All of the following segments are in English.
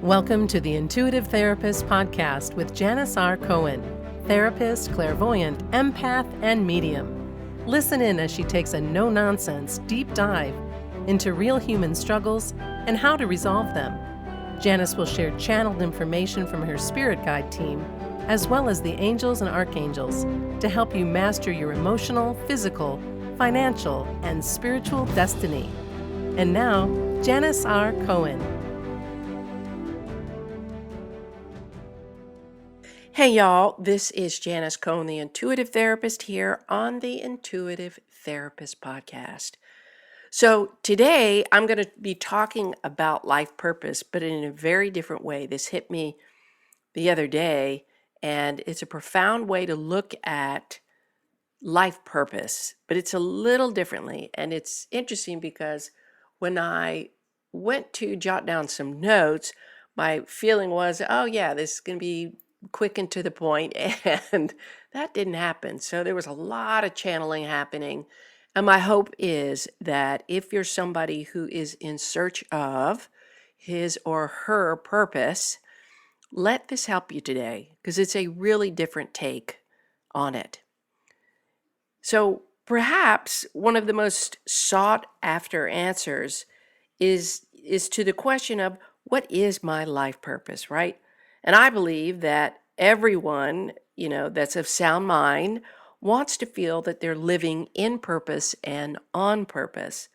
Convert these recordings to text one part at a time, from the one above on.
Welcome to the Intuitive Therapist Podcast with Janis R. Cohen, therapist, clairvoyant, empath, and medium. Listen in as she takes a no-nonsense deep dive into real human struggles and how to resolve them. Janis will share channeled information from her spirit guide team, as well as the angels and archangels, to help you master your emotional, physical, financial, and spiritual destiny. And now, Janis R. Cohen. Hey y'all, this is Janis Cohen, the Intuitive Therapist, here on the Intuitive Therapist Podcast. So today I'm going to be talking about life purpose, but in a very different way. This hit me the other day, and it's a profound way to look at life purpose, but it's a little differently. And it's interesting because when I went to jot down some notes, my feeling was, oh yeah, this is going to be quick and to the point, and that didn't happen. So there was a lot of channeling happening. And my hope is that if you're somebody who is in search of his or her purpose, let this help you today, because it's a really different take on it. So perhaps one of the most sought after answers is to the question of, what is my life purpose, right? And I believe that everyone, that's of sound mind wants to feel that they're living in purpose and on purpose.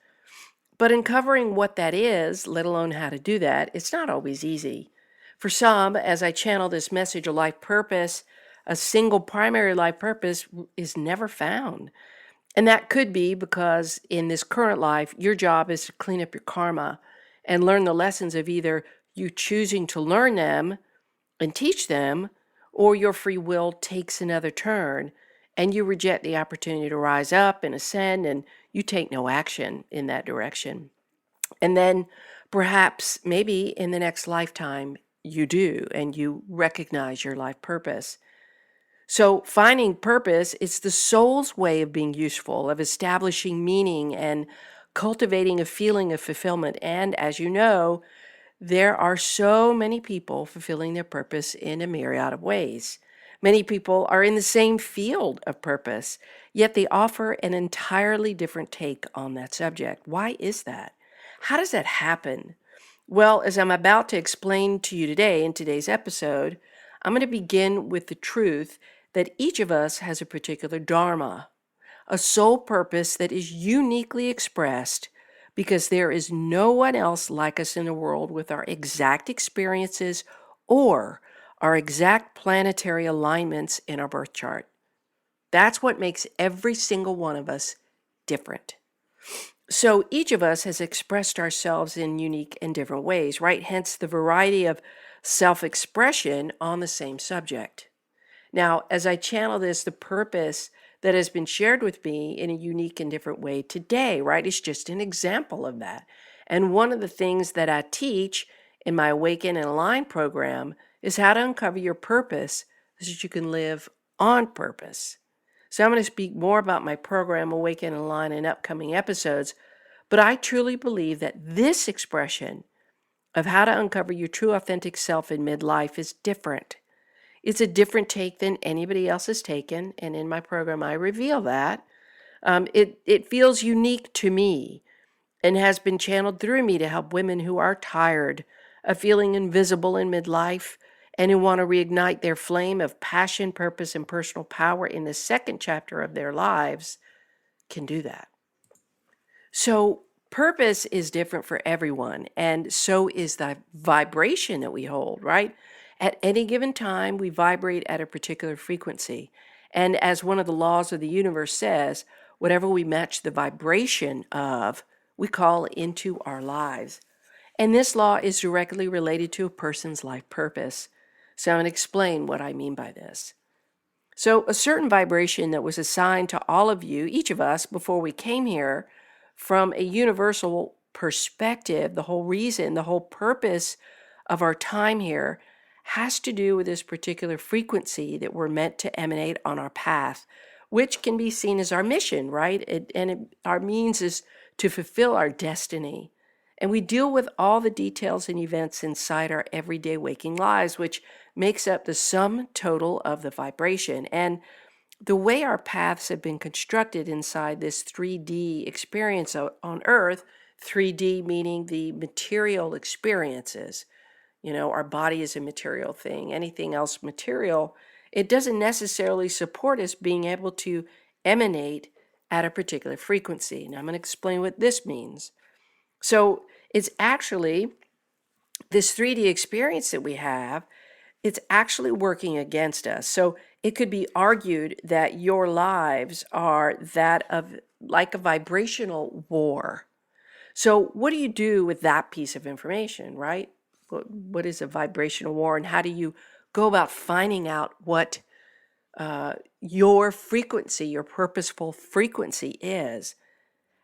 But in covering what that is, let alone how to do that, it's not always easy. For some, as I channel this message of life purpose, a single primary life purpose is never found. And that could be because in this current life, your job is to clean up your karma and learn the lessons of either you choosing to learn them and teach them, or your free will takes another turn and you reject the opportunity to rise up and ascend, and you take no action in that direction. And then perhaps maybe in the next lifetime you do, and you recognize your life purpose. So finding purpose, it's the soul's way of being useful, of establishing meaning and cultivating a feeling of fulfillment. And as you know, there are so many people fulfilling their purpose in a myriad of ways. Many people are in the same field of purpose, yet they offer an entirely different take on that subject. Why is that? How does that happen? Well, as I'm about to explain to you today in today's episode, I'm going to begin with the truth that each of us has a particular dharma, a soul purpose that is uniquely expressed because there is no one else like us in the world with our exact experiences or our exact planetary alignments in our birth chart. That's what makes every single one of us different. So each of us has expressed ourselves in unique and different ways, right? Hence the variety of self-expression on the same subject. Now, as I channel this, the purpose that has been shared with me in a unique and different way today, right, is just an example of that. And one of the things that I teach in my Awaken and Align program is how to uncover your purpose so that you can live on purpose. So I'm going to speak more about my program, Awaken and Align, in upcoming episodes, but I truly believe that this expression of how to uncover your true authentic self in midlife is different. It's a different take than anybody else has taken, and in my program I reveal that. It feels unique to me and has been channeled through me to help women who are tired of feeling invisible in midlife and who want to reignite their flame of passion, purpose, and personal power in the second chapter of their lives can do that. So purpose is different for everyone, and so is the vibration that we hold, right? At any given time, we vibrate at a particular frequency. And as one of the laws of the universe says, whatever we match the vibration of, we call into our lives. And this law is directly related to a person's life purpose. So I'm going to explain what I mean by this. So a certain vibration that was assigned to all of you, each of us, before we came here, from a universal perspective, the whole reason, the whole purpose of our time here has to do with this particular frequency that we're meant to emanate on our path, which can be seen as our mission, right? Our means is to fulfill our destiny. And we deal with all the details and events inside our everyday waking lives, which makes up the sum total of the vibration. And the way our paths have been constructed inside this 3D experience on Earth, 3D meaning the material experiences, our body is a material thing, anything else material, it doesn't necessarily support us being able to emanate at a particular frequency. Now I'm going to explain what this means. So it's actually this 3D experience that we have, it's actually working against us. So it could be argued that your lives are that of like a vibrational war. So what do you do with that piece of information, right? What is a vibrational war, and how do you go about finding out what your frequency, your purposeful frequency is?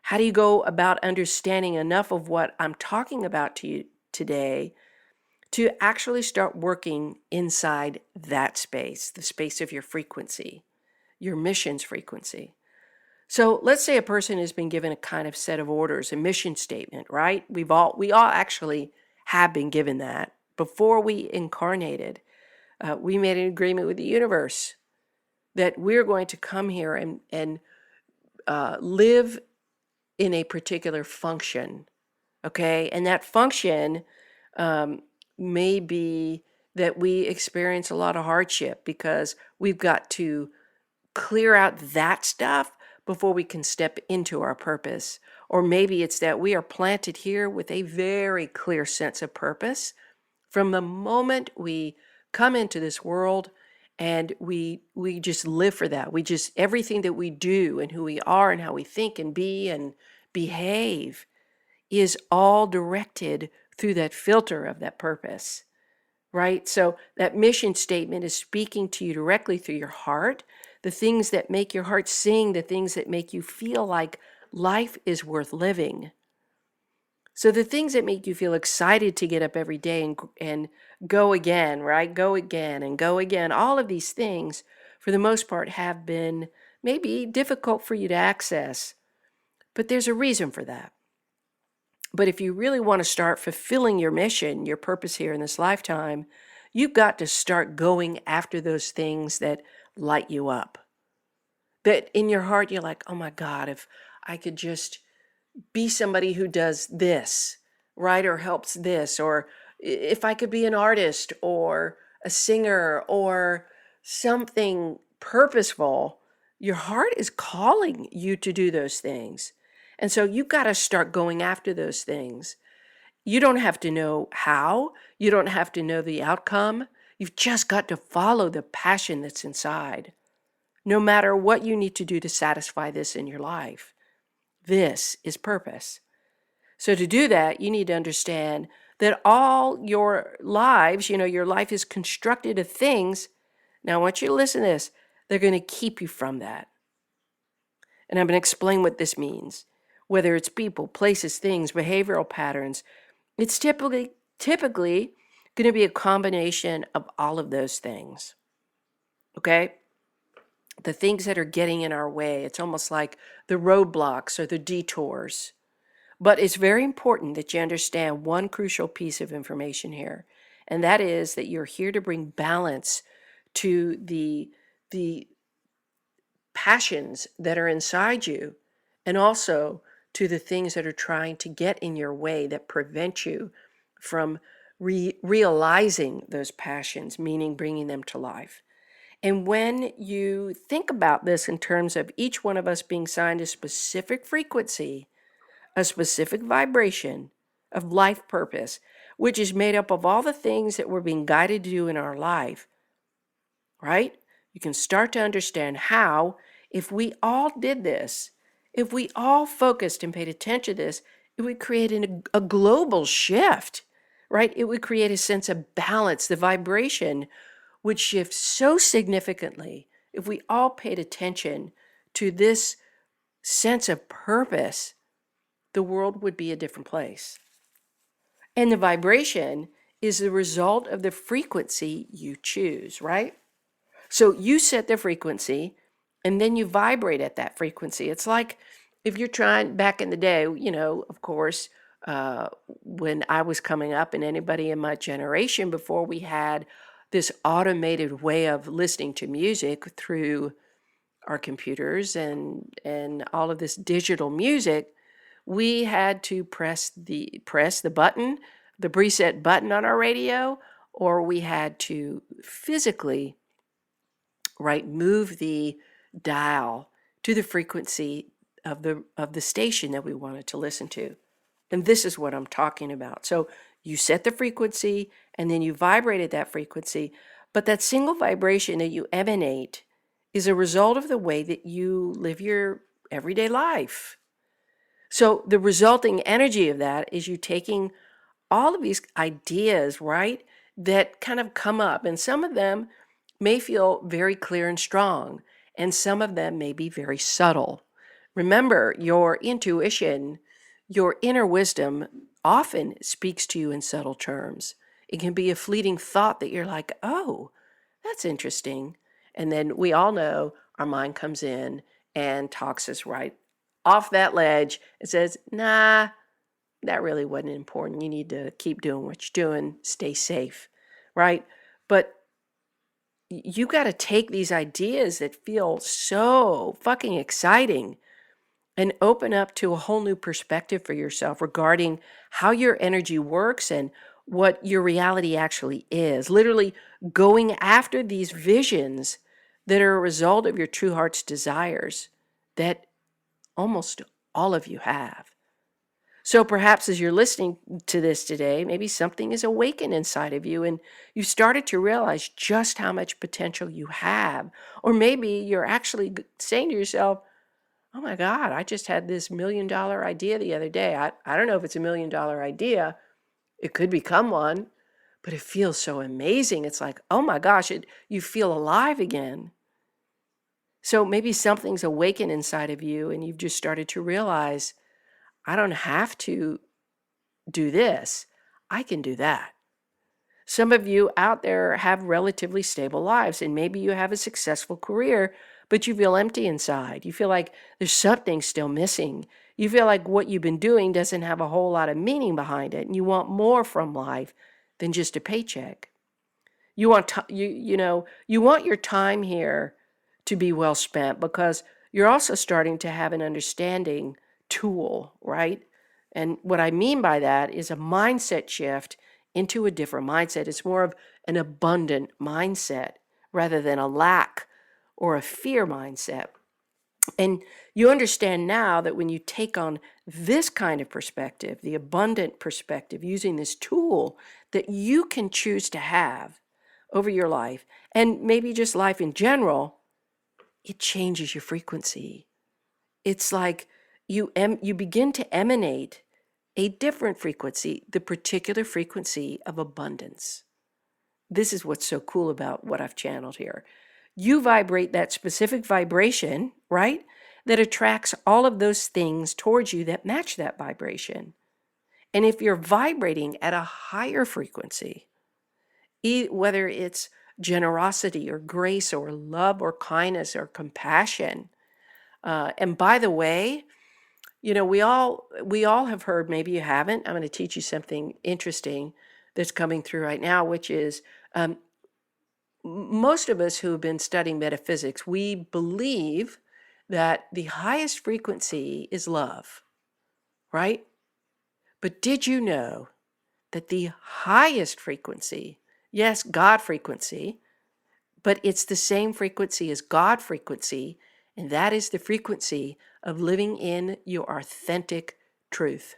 How do you go about understanding enough of what I'm talking about to you today to actually start working inside that space, the space of your frequency, your mission's frequency? So let's say a person has been given a kind of set of orders, a mission statement, right? We all actually have been given that. Before we incarnated, we made an agreement with the universe that we're going to come here and live in a particular function, okay? And that function may be that we experience a lot of hardship because we've got to clear out that stuff before we can step into our purpose. Or maybe it's that we are planted here with a very clear sense of purpose from the moment we come into this world, and we just live for that. We just, everything that we do and who we are and how we think and be and behave is all directed through that filter of that purpose, right? So that mission statement is speaking to you directly through your heart, the things that make your heart sing, the things that make you feel like life is worth living. So the things that make you feel excited to get up every day and go again, right? Go again and go again. All of these things, for the most part, have been maybe difficult for you to access, but there's a reason for that. But if you really want to start fulfilling your mission, your purpose here in this lifetime, you've got to start going after those things that light you up. That in your heart, you're like, oh my God, if I could just be somebody who does this, right? Or helps this, or if I could be an artist or a singer or something purposeful, your heart is calling you to do those things. And so you've got to start going after those things. You don't have to know how, you don't have to know the outcome. You've just got to follow the passion that's inside, no matter what you need to do to satisfy this in your life. This is purpose. So to do that, you need to understand that all your lives, your life is constructed of things. Now, I want you to listen to this. They're going to keep you from that. And I'm going to explain what this means. Whether it's people, places, things, behavioral patterns, it's typically going to be a combination of all of those things. Okay? The things that are getting in our way, it's almost like the roadblocks or the detours. But it's very important that you understand one crucial piece of information here, and that is that you're here to bring balance to the passions that are inside you, and also to the things that are trying to get in your way that prevent you from realizing those passions, meaning bringing them to life. And when you think about this in terms of each one of us being signed a specific frequency, a specific vibration of life purpose, which is made up of all the things that we're being guided to do in our life, right? You can start to understand how, if we all did this, if we all focused and paid attention to this, it would create a global shift, right? It would create a sense of balance. The vibration would shift so significantly if we all paid attention to this sense of purpose. The world would be a different place. And the vibration is the result of the frequency you choose, right? So you set the frequency and then you vibrate at that frequency. It's like if you're trying, back in the day, of course, when I was coming up, and anybody in my generation before we had this automated way of listening to music through our computers and all of this digital music, we had to press the button, the preset button on our radio, or we had to physically, right, move the dial to the frequency of the station that we wanted to listen to. And this is what I'm talking about. So you set the frequency and then you vibrated that frequency, but that single vibration that you emanate is a result of the way that you live your everyday life. So the resulting energy of that is you taking all of these ideas, right, that kind of come up, and some of them may feel very clear and strong, and some of them may be very subtle. Remember, your intuition, your inner wisdom often speaks to you in subtle terms. It can be a fleeting thought that you're like, oh, that's interesting. And then we all know our mind comes in and talks us right off that ledge and says, nah, that really wasn't important. You need to keep doing what you're doing, stay safe, right? But you got to take these ideas that feel so fucking exciting and open up to a whole new perspective for yourself regarding how your energy works and what your reality actually is. Literally going after these visions that are a result of your true heart's desires that almost all of you have. So perhaps as you're listening to this today, maybe something is awakened inside of you and you started to realize just how much potential you have. Or maybe you're actually saying to yourself, oh my God, I just had this $1 million idea the other day. I don't know if it's $1 million idea. It could become one, but it feels so amazing. It's like, oh my gosh, you feel alive again. So maybe something's awakened inside of you and you've just started to realize, I don't have to do this. I can do that. Some of you out there have relatively stable lives, and maybe you have a successful career, but you feel empty inside. You feel like there's something still missing. You feel like what you've been doing doesn't have a whole lot of meaning behind it, and you want more from life than just a paycheck. You want you want your time here to be well spent because you're also starting to have an understanding tool, right? And what I mean by that is a mindset shift into a different mindset. It's more of an abundant mindset rather than a lack or a fear mindset. And you understand now that when you take on this kind of perspective, the abundant perspective, using this tool that you can choose to have over your life, and maybe just life in general, it changes your frequency. It's like you begin to emanate a different frequency, the particular frequency of abundance. This is what's so cool about what I've channeled here. You vibrate that specific vibration, right? That attracts all of those things towards you that match that vibration. And if you're vibrating at a higher frequency, whether it's generosity or grace or love or kindness or compassion, and by the way, we all have heard, maybe you haven't, I'm going to teach you something interesting that's coming through right now, which is most of us who have been studying metaphysics, we believe that the highest frequency is love, right? But did you know that the highest frequency, yes, God frequency, but it's the same frequency as God frequency, and that is the frequency of living in your authentic truth.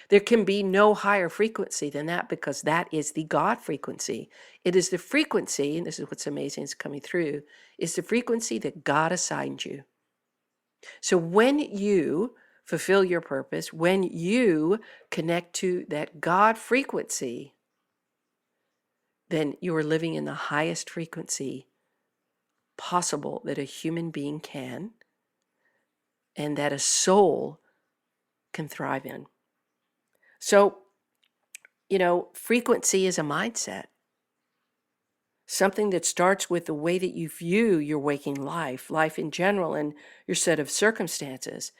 There can be no higher frequency than that because that is the God frequency. It is the frequency, and this is what's amazing is coming through, is the frequency that God assigned you. So when you fulfill your purpose, when you connect to that God frequency, then you are living in the highest frequency possible that a human being can, and that a soul can thrive in. So, frequency is a mindset, something that starts with the way that you view your waking life in general, and your set of circumstances.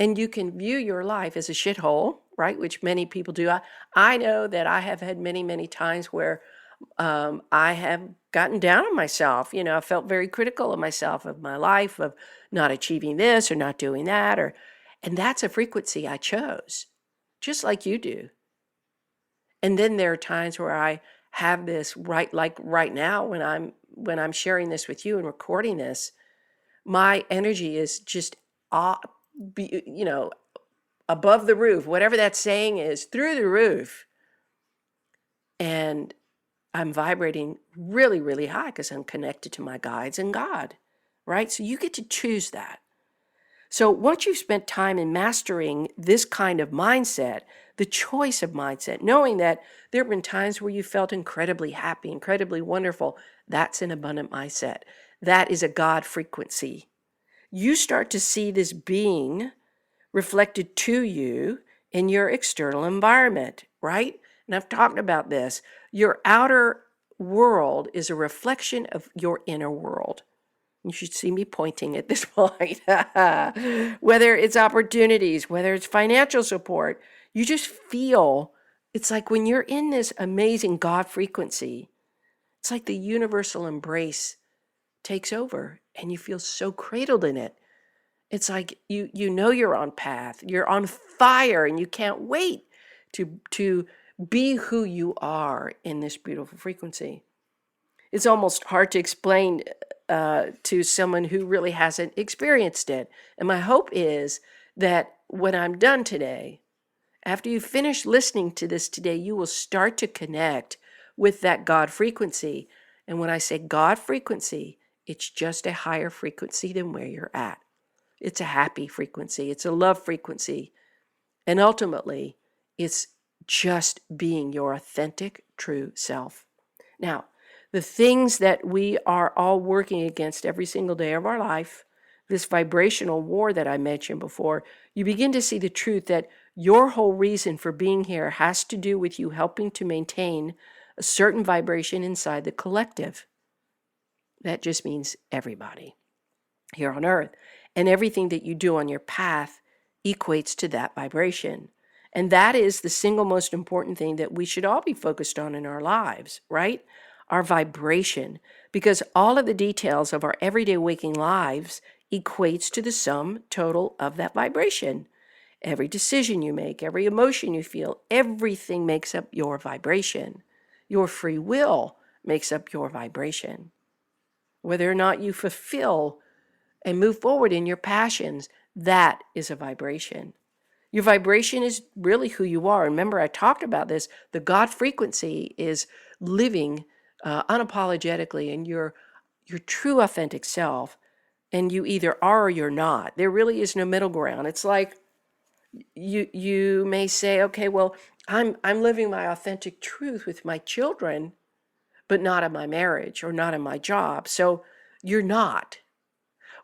And you can view your life as a shithole, right? Which many people do. I know that I have had many, many times where I have gotten down on myself. I felt very critical of myself, of my life, of not achieving this or not doing that, and that's a frequency I chose, just like you do. And then there are times where I have this like right now when I'm sharing this with you and recording this, my energy is just uh, above the roof, whatever that saying is, through the roof. And I'm vibrating really, really high because I'm connected to my guides and God, right? So you get to choose that. So once you've spent time in mastering this kind of mindset, the choice of mindset, knowing that there have been times where you felt incredibly happy, incredibly wonderful, that's an abundant mindset. That is a God frequency. You start to see this being reflected to you in your external environment, right? And I've talked about this. Your outer world is a reflection of your inner world. You should see me pointing at this point. Whether it's opportunities, whether it's financial support, you just feel it's like when you're in this amazing God frequency, it's like the universal embrace takes over and you feel so cradled in it. It's like you know you're on path, you're on fire, and you can't wait to be who you are in this beautiful frequency. It's almost hard to explain to someone who really hasn't experienced it. And my hope is that when I'm done today, after you finish listening to this today, you will start to connect with that God frequency. And when I say God frequency, it's just a higher frequency than where you're at. It's a happy frequency. It's a love frequency. And ultimately, it's just being your authentic, true self. Now, the things that we are all working against every single day of our life, this vibrational war that I mentioned before, you begin to see the truth that your whole reason for being here has to do with you helping to maintain a certain vibration inside the collective. That just means everybody here on earth. And everything that you do on your path equates to that vibration. And that is the single most important thing that we should all be focused on in our lives, right? Our vibration. Because all of the details of our everyday waking lives equates to the sum total of that vibration. Every decision you make, every emotion you feel, everything makes up your vibration. Your free will makes up your vibration. Whether or not you fulfill and move forward in your passions, that is a vibration. Your vibration is really who you are. Remember, I talked about this. The God frequency is living unapologetically in your true authentic self, and you either are or you're not. There really is no middle ground. It's like you may say, okay, well, I'm living my authentic truth with my children, but not in my marriage or not in my job. So you're not.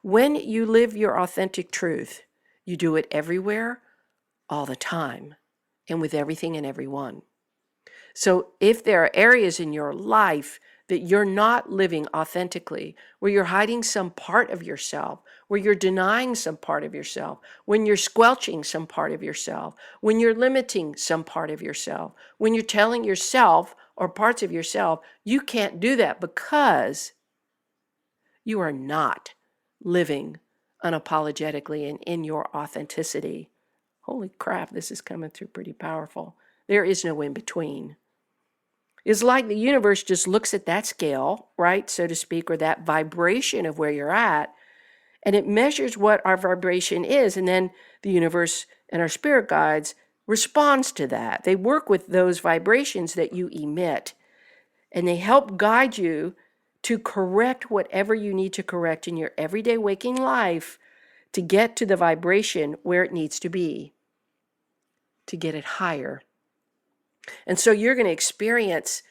When you live your authentic truth, you do it everywhere, all the time, and with everything and everyone. So if there are areas in your life that you're not living authentically, where you're hiding some part of yourself, where you're denying some part of yourself, when you're squelching some part of yourself, when you're limiting some part of yourself, when you're telling yourself or parts of yourself, you can't do that because you are not living unapologetically and in your authenticity. Holy crap, this is coming through pretty powerful. There is no in between. It's like the universe just looks at that scale, right, so to speak, or that vibration of where you're at, and it measures what our vibration is, and then the universe and our spirit guides responds to that. They work with those vibrations that you emit, and they help guide you to correct whatever you need to correct in your everyday waking life to get to the vibration where it needs to be, to get it higher. And so you're going to experience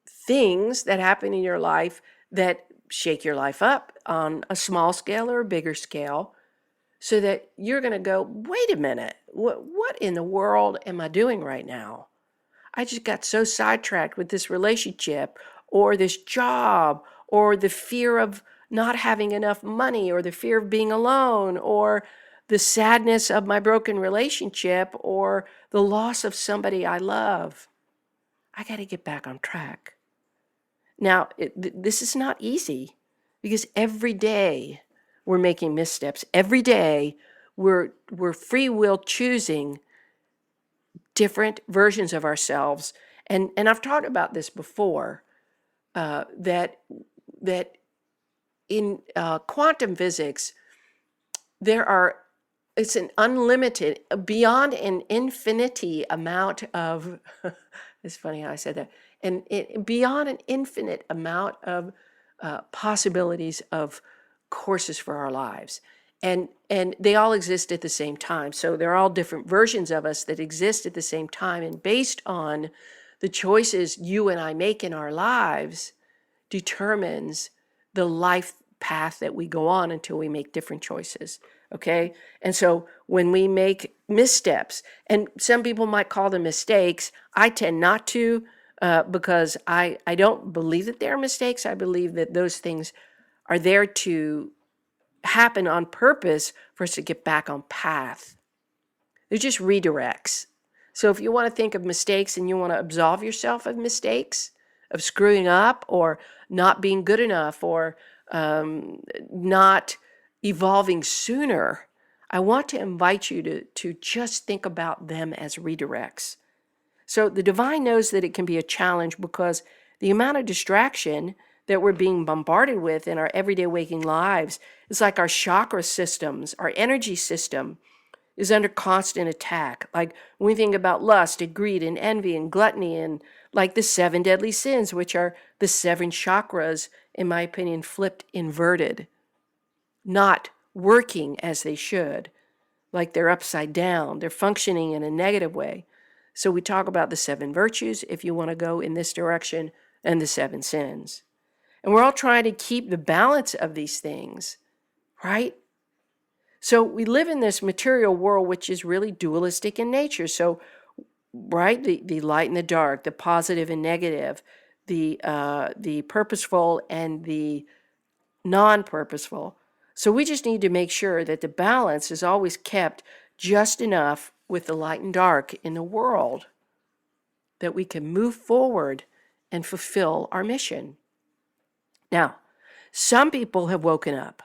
things that happen in your life that shake your life up on a small scale or a bigger scale, so that you're going to go, wait a minute, what in the world am I doing right now? I just got so sidetracked with this relationship or this job or the fear of not having enough money or the fear of being alone or the sadness of my broken relationship or the loss of somebody I love. I got to get back on track. Now, this is not easy because every day we're making missteps. Every day we're free will choosing different versions of ourselves. And I've talked about this before, that in quantum physics, it's an unlimited, beyond an infinity amount of, it's funny how I said that, and beyond an infinite amount of possibilities of courses for our lives. And they all exist at the same time. So they're all different versions of us that exist at the same time. And based on the choices you and I make in our lives determines the life path that we go on until we make different choices. Okay. And so when we make missteps, and some people might call them mistakes, I tend not to, because I don't believe that they're mistakes. I believe that those things are there to happen on purpose for us to get back on path. They're just redirects. So if you want to think of mistakes and you want to absolve yourself of mistakes, of screwing up or not being good enough or not evolving sooner, I want to invite you to just think about them as redirects. So the divine knows that it can be a challenge because the amount of distraction that we're being bombarded with in our everyday waking lives is like our chakra systems, our energy system is under constant attack. Like when we think about lust and greed and envy and gluttony and like the 7 deadly sins, which are the 7 chakras, in my opinion, flipped inverted, not working as they should, like they're upside down, they're functioning in a negative way. So we talk about the 7 virtues, if you want to go in this direction, and the 7 sins. And we're all trying to keep the balance of these things, right? So we live in this material world, which is really dualistic in nature. So, right, the light and the dark, the positive and negative, the purposeful and the non-purposeful. So we just need to make sure that the balance is always kept just enough with the light and dark in the world that we can move forward and fulfill our mission. Now, some people have woken up.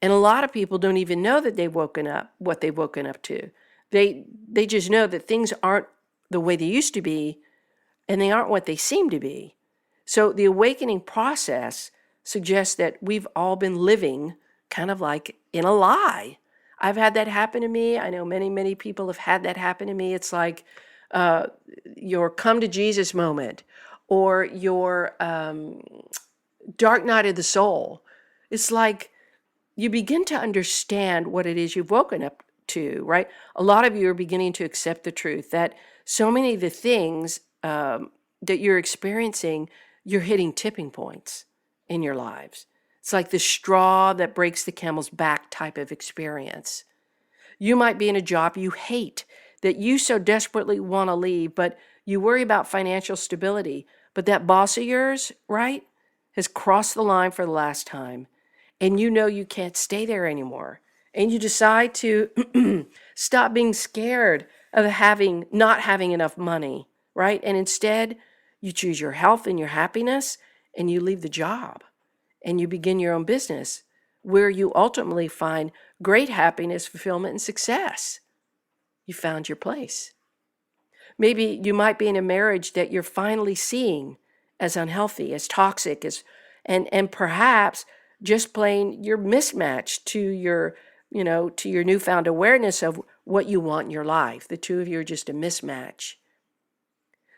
And a lot of people don't even know that they've woken up, what they've woken up to. They just know that things aren't the way they used to be, and they aren't what they seem to be. So the awakening process suggests that we've all been living kind of like in a lie. I've had that happen to me. I know many, many people have had that happen to me. It's like your come to Jesus moment or your dark night of the soul. It's like you begin to understand what it is you've woken up to, right? A lot of you are beginning to accept the truth that so many of the things that you're experiencing, you're hitting tipping points in your lives. It's like the straw that breaks the camel's back type of experience. You might be in a job you hate, that you so desperately want to leave, but you worry about financial stability. But that boss of yours, right, has crossed the line for the last time. And you know you can't stay there anymore. And you decide to stop being scared of not having enough money, right? And instead, you choose your health and your happiness, and you leave the job, and you begin your own business, where you ultimately find great happiness, fulfillment, and success. You found your place. Maybe you might be in a marriage that you're finally seeing as unhealthy, as toxic, and perhaps just plain you're mismatched to your newfound awareness of what you want in your life. The two of you are just a mismatch.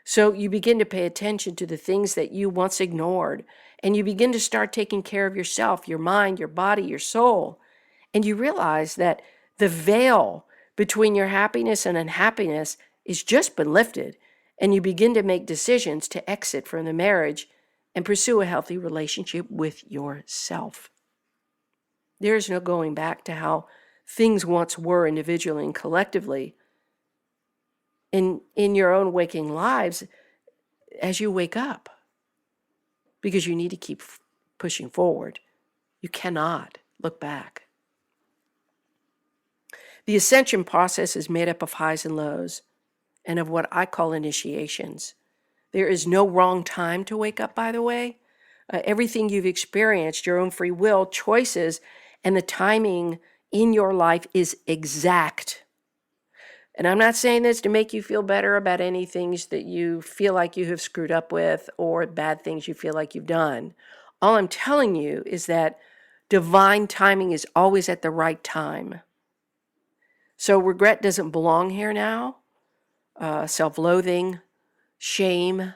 So you begin to pay attention to the things that you once ignored, and you begin to start taking care of yourself, your mind, your body, your soul. And you realize that the veil between your happiness and unhappiness has just been lifted, and you begin to make decisions to exit from the marriage and pursue a healthy relationship with yourself. There's no going back to how things once were individually and collectively. In your own waking lives, as you wake up, because you need to keep pushing forward. You cannot look back. The ascension process is made up of highs and lows and of what I call initiations. There is no wrong time to wake up, by the way. Everything you've experienced, your own free will, choices, and the timing in your life is exact. And I'm not saying this to make you feel better about any things that you feel like you have screwed up with or bad things you feel like you've done. All I'm telling you is that divine timing is always at the right time. So regret doesn't belong here now. Self-loathing, shame,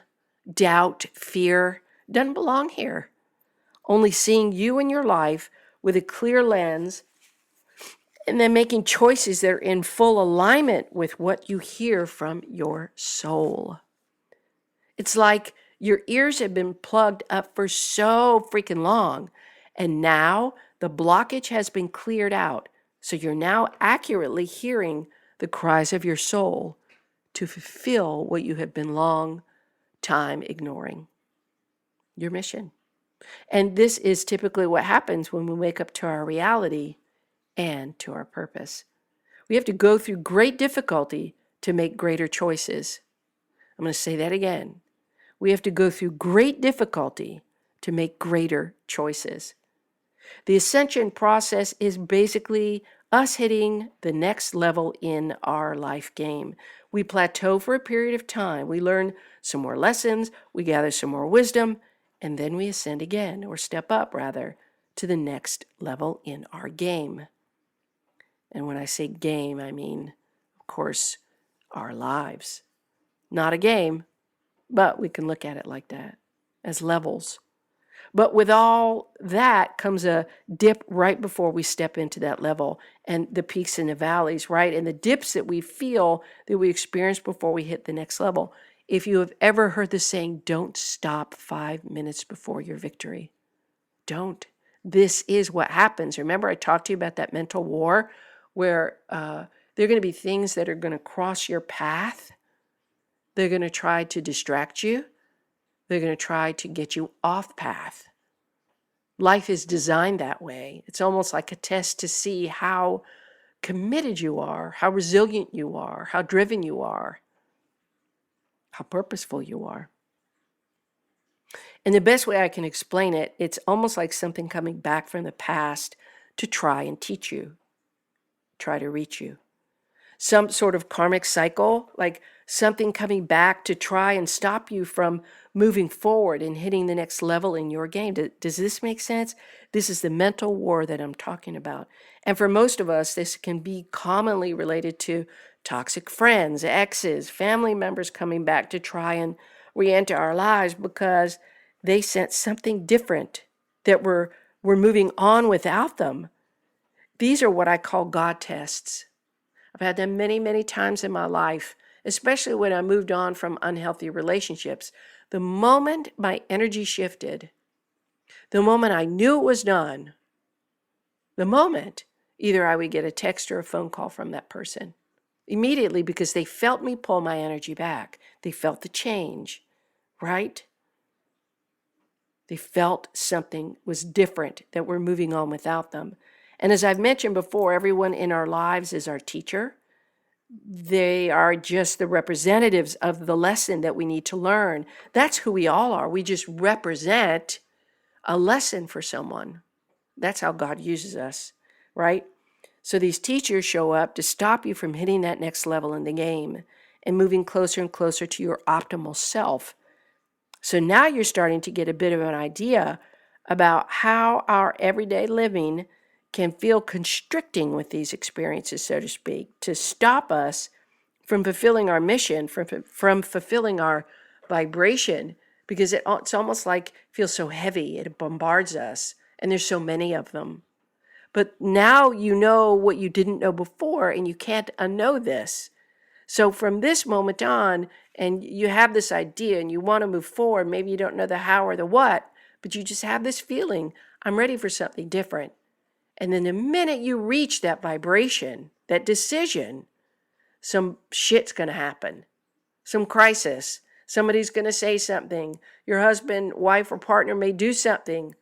doubt, fear doesn't belong here. Only seeing you and your life with a clear lens and then making choices that are in full alignment with what you hear from your soul. It's like your ears have been plugged up for so freaking long, and now the blockage has been cleared out. So you're now accurately hearing the cries of your soul to fulfill what you have been long time ignoring, your mission. And this is typically what happens when we wake up to our reality and to our purpose. We have to go through great difficulty to make greater choices. I'm going to say that again. We have to go through great difficulty to make greater choices. The ascension process is basically us hitting the next level in our life game. We plateau for a period of time. We learn some more lessons, we gather some more wisdom, and then we ascend again, or step up rather, to the next level in our game. And when I say game, I mean, of course, our lives. Not a game, but we can look at it like that, as levels. But with all that comes a dip right before we step into that level, and the peaks and the valleys, right? And the dips that we feel that we experience before we hit the next level. If you have ever heard the saying, don't stop 5 minutes before your victory. Don't. This is what happens. Remember, I talked to you about that mental war where there are going to be things that are going to cross your path. They're going to try to distract you. They're going to try to get you off path. Life is designed that way. It's almost like a test to see how committed you are, how resilient you are, how driven you are, how purposeful you are. And the best way I can explain it, it's almost like something coming back from the past to try and teach you, try to reach you. Some sort of karmic cycle, like something coming back to try and stop you from moving forward and hitting the next level in your game. Does this make sense? This is the mental war that I'm talking about. And for most of us, this can be commonly related to toxic friends, exes, family members coming back to try and re-enter our lives because they sense something different, that we're moving on without them. These are what I call God tests. I've had them many, many times in my life, especially when I moved on from unhealthy relationships. The moment my energy shifted, the moment I knew it was done, the moment either I would get a text or a phone call from that person immediately because they felt me pull my energy back. They felt the change, right? They felt something was different, that we're moving on without them. And as I've mentioned before, everyone in our lives is our teacher. They are just the representatives of the lesson that we need to learn. That's who we all are. We just represent a lesson for someone. That's how God uses us, right? So these teachers show up to stop you from hitting that next level in the game and moving closer and closer to your optimal self. So now you're starting to get a bit of an idea about how our everyday living can feel constricting with these experiences, so to speak, to stop us from fulfilling our mission, from fulfilling our vibration, because it's almost like feels so heavy. It bombards us, and there's so many of them. But now you know what you didn't know before, and you can't unknow this. So from this moment on, and you have this idea and you want to move forward, maybe you don't know the how or the what, but you just have this feeling, I'm ready for something different. And then the minute you reach that vibration, that decision, some shit's going to happen. Some crisis. Somebody's going to say something. Your husband, wife, or partner may do something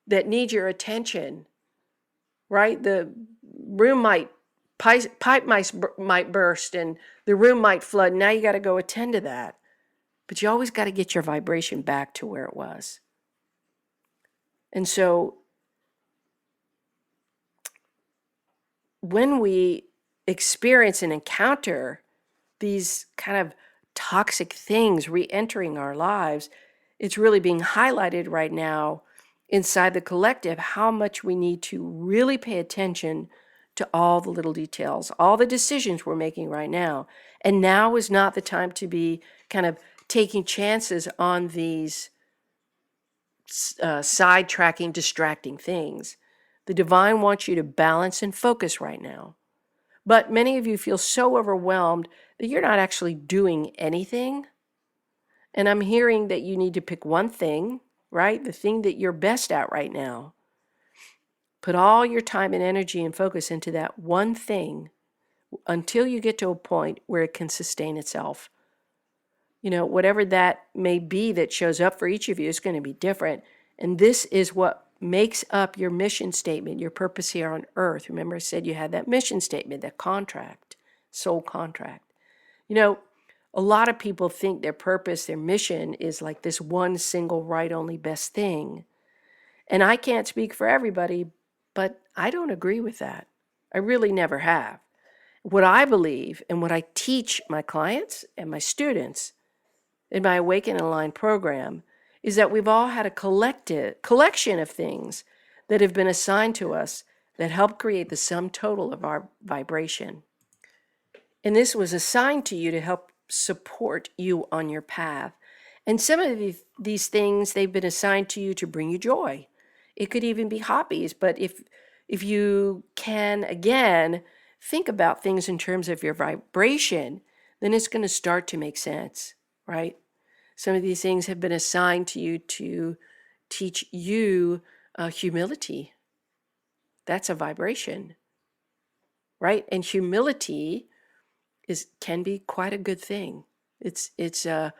that needs your attention, right? The room might pipe might burst and the room might flood. Now you got to go attend to that. But you always got to get your vibration back to where it was. And so when we experience and encounter these kind of toxic things re-entering our lives, it's really being highlighted right now inside the collective how much we need to really pay attention to all the little details, all the decisions we're making right now. And now is not the time to be kind of taking chances on these sidetracking, distracting things. The divine wants you to balance and focus right now. But many of you feel so overwhelmed that you're not actually doing anything. And I'm hearing that you need to pick one thing, right? The thing that you're best at right now. Put all your time and energy and focus into that one thing until you get to a point where it can sustain itself. Whatever that may be that shows up for each of you is going to be different. And this is what makes up your mission statement, your purpose here on earth. Remember I said you had that mission statement, that contract, soul contract. A lot of people think their purpose, their mission is like this one single right only best thing. And I can't speak for everybody, but I don't agree with that. I really never have. What I believe and what I teach my clients and my students in my Awaken and Align program is that we've all had a collection of things that have been assigned to us that help create the sum total of our vibration. And this was assigned to you to help support you on your path. And some of these things, they've been assigned to you to bring you joy. It could even be hobbies, but if you can, again, think about things in terms of your vibration, then it's going to start to make sense, right? Some of these things have been assigned to you to teach you humility. That's a vibration, right? And humility can be quite a good thing. It's a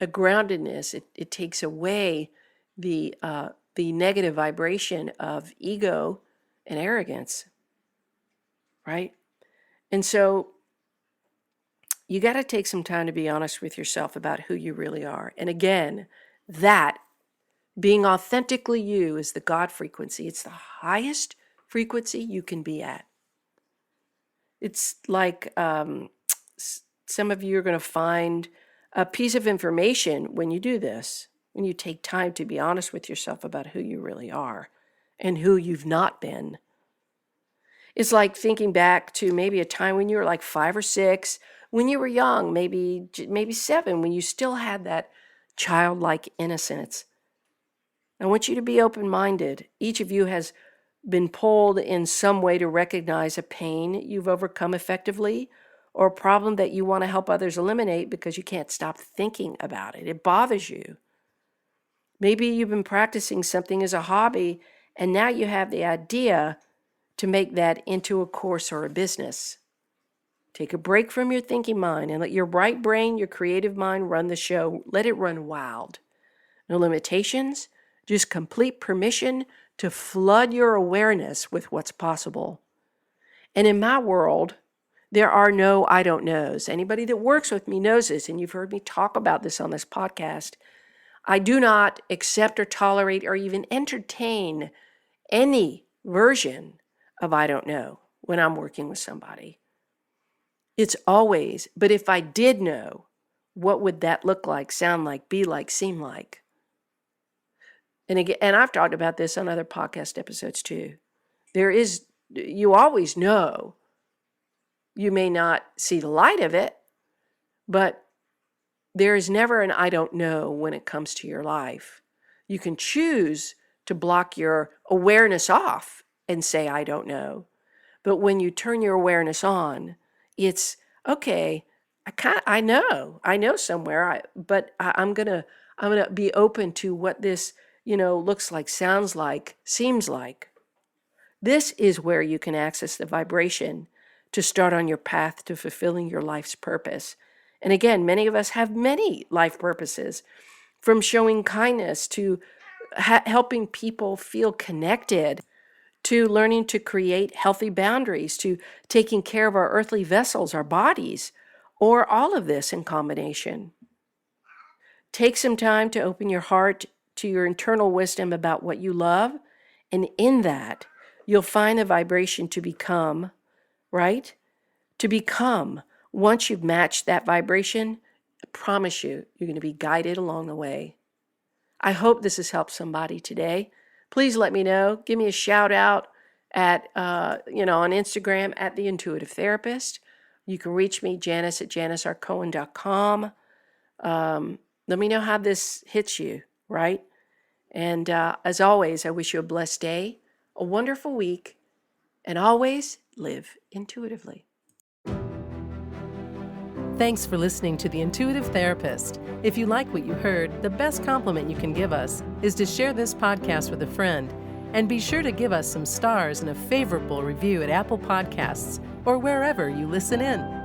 groundedness. It takes away the negative vibration of ego and arrogance, right? And so you got to take some time to be honest with yourself about who you really are. And again, that being authentically you is the God frequency. It's the highest frequency you can be at. It's like some of you are going to find a piece of information when you do this, when you take time to be honest with yourself about who you really are and who you've not been. It's like thinking back to maybe a time when you were like 5 or 6, when you were young, maybe 7, when you still had that childlike innocence. I want you to be open-minded. Each of you has been pulled in some way to recognize a pain you've overcome effectively or a problem that you want to help others eliminate because you can't stop thinking about it. It bothers you. Maybe you've been practicing something as a hobby and now you have the idea to make that into a course or a business. Take a break from your thinking mind and let your right brain, your creative mind run the show. Let it run wild. No limitations, just complete permission to flood your awareness with what's possible. And in my world, there are no I don't knows. Anybody that works with me knows this, and you've heard me talk about this on this podcast. I do not accept or tolerate or even entertain any version of I don't know when I'm working with somebody. It's always, but if I did know, what would that look like, sound like, be like, seem like? And again, and I've talked about this on other podcast episodes too. You always know. You may not see the light of it, but there is never an I don't know when it comes to your life. You can choose to block your awareness off and say, I don't know. But when you turn your awareness on, it's okay. I know somewhere, but I'm gonna be open to what this, looks like, sounds like, seems like. This is where you can access the vibration to start on your path to fulfilling your life's purpose. And again, many of us have many life purposes, from showing kindness to helping people feel connected, to learning to create healthy boundaries, to taking care of our earthly vessels, our bodies, or all of this in combination. Take some time to open your heart to your internal wisdom about what you love, and in that, you'll find a vibration to become, right? To become. Once you've matched that vibration, I promise you, you're going to be guided along the way. I hope this has helped somebody today. Please let me know. Give me a shout out at, on Instagram at The Intuitive Therapist. You can reach me, Janis at janisrcohen.com. Let me know how this hits you, right? And as always, I wish you a blessed day, a wonderful week, and always live intuitively. Thanks for listening to The Intuitive Therapist. If you like what you heard, the best compliment you can give us is to share this podcast with a friend. And be sure to give us some stars and a favorable review at Apple Podcasts or wherever you listen in.